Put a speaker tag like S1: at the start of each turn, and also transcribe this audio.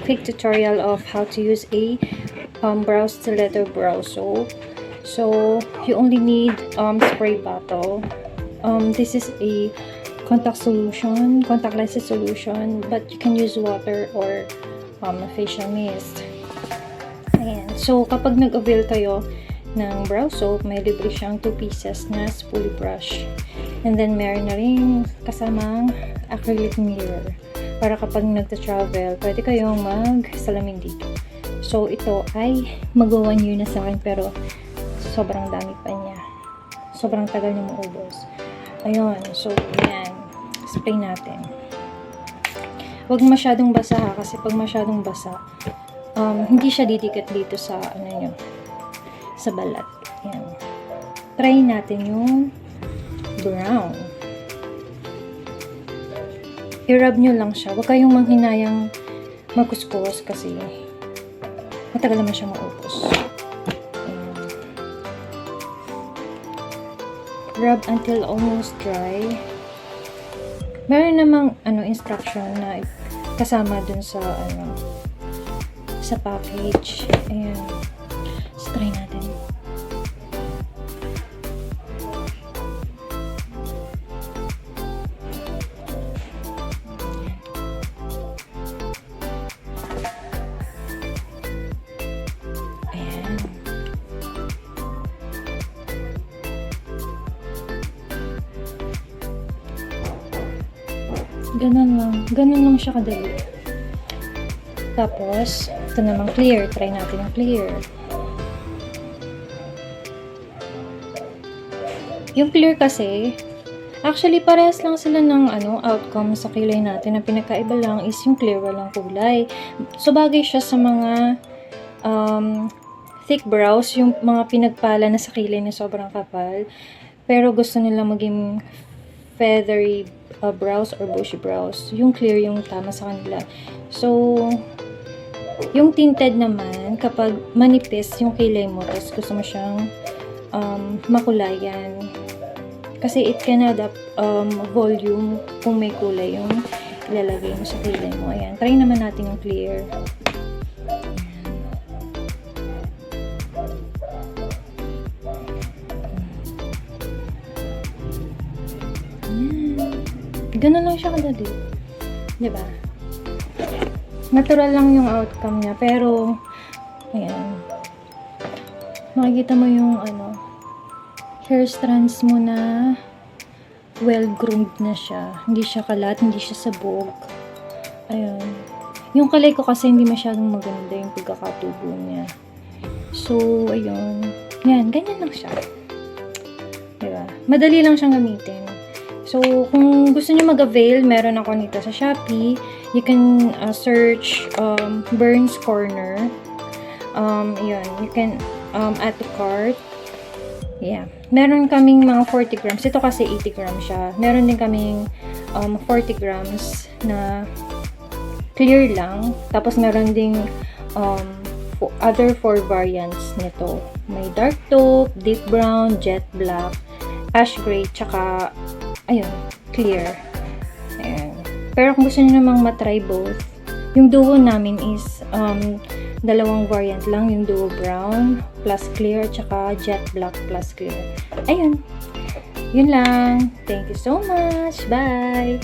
S1: quick tutorial of how to use a brow stiletto brow soap. So you only need spray bottle. This is a contact lens solution, but you can use water or facial mist. Ayan. So kapag nag-avail kayo ng brow soap, may libre siyang 2 pieces na spoolie brush. And then meron na rin kasamang acrylic mirror para kapag nagta-travel, pwede kayong mag-salamin dito. So ito ay mag-1 year na sa akin, pero sobrang dami pa niya. Sobrang tagal niya maubos. Ayun. So yan. Spray natin. Huwag masyadong basa ha, kasi pag masyadong basa, hindi siya didikit dito sa sa balat. Yan. Try natin yung brown. I-rub nyo lang siya. Huwag kayong manghinayang magkuskus kasi matagal naman siya maubos. Rub until almost dry. Meron namang instruction na kasama dun sa sa package. Ayan. So, try natin. Ayan. Ganun lang siya kadali. Tapos, ito namang clear. Try natin yung clear. Yung clear kasi, actually, parehas lang sila ng outcome sa kilay natin. Ang pinakaiba lang is yung clear, walang kulay. So, bagay siya sa mga thick brows, yung mga pinagpala na sa kilay na sobrang kapal. Pero gusto nila maging feathery brows or bushy brows. Yung clear yung tama sa kanila. So, yung tinted naman, kapag manipis yung kilay mo, tapos gusto mo siyang makulayan. Kasi it can add up volume kung may kulay yung ilalagay mo sa kilay mo. Ayan. Try naman natin yung clear. Ganun lang siya kadali. Diba? Natural lang yung outcome niya. Pero, ayan. Makikita mo yung hair strands mo na well-groomed na siya. Hindi siya kalat, hindi siya sabog. Ayan. Yung kalay ko kasi hindi masyadong maganda yung pagkakatubo niya. So, ayun. Yan, ganyan lang siya. Diba? Madali lang siyang gamitin. So, kung gusto niyo mag-avail, meron ako nito sa Shopee. You can search Bern's Corner. Yun. You can add to cart. Yeah. Meron kaming mga 40 grams. Ito kasi 80 grams siya. Meron din kaming 40 grams na clear lang. Tapos meron ding other 4 variants nito. May dark taupe, deep brown, jet black, ash gray, tsaka ayun, clear. Ayan. Pero kung gusto niyo namang matry both, yung duo namin is dalawang variant lang, yung duo brown plus clear, tsaka jet black plus clear. Ayun. Yun lang. Thank you so much. Bye!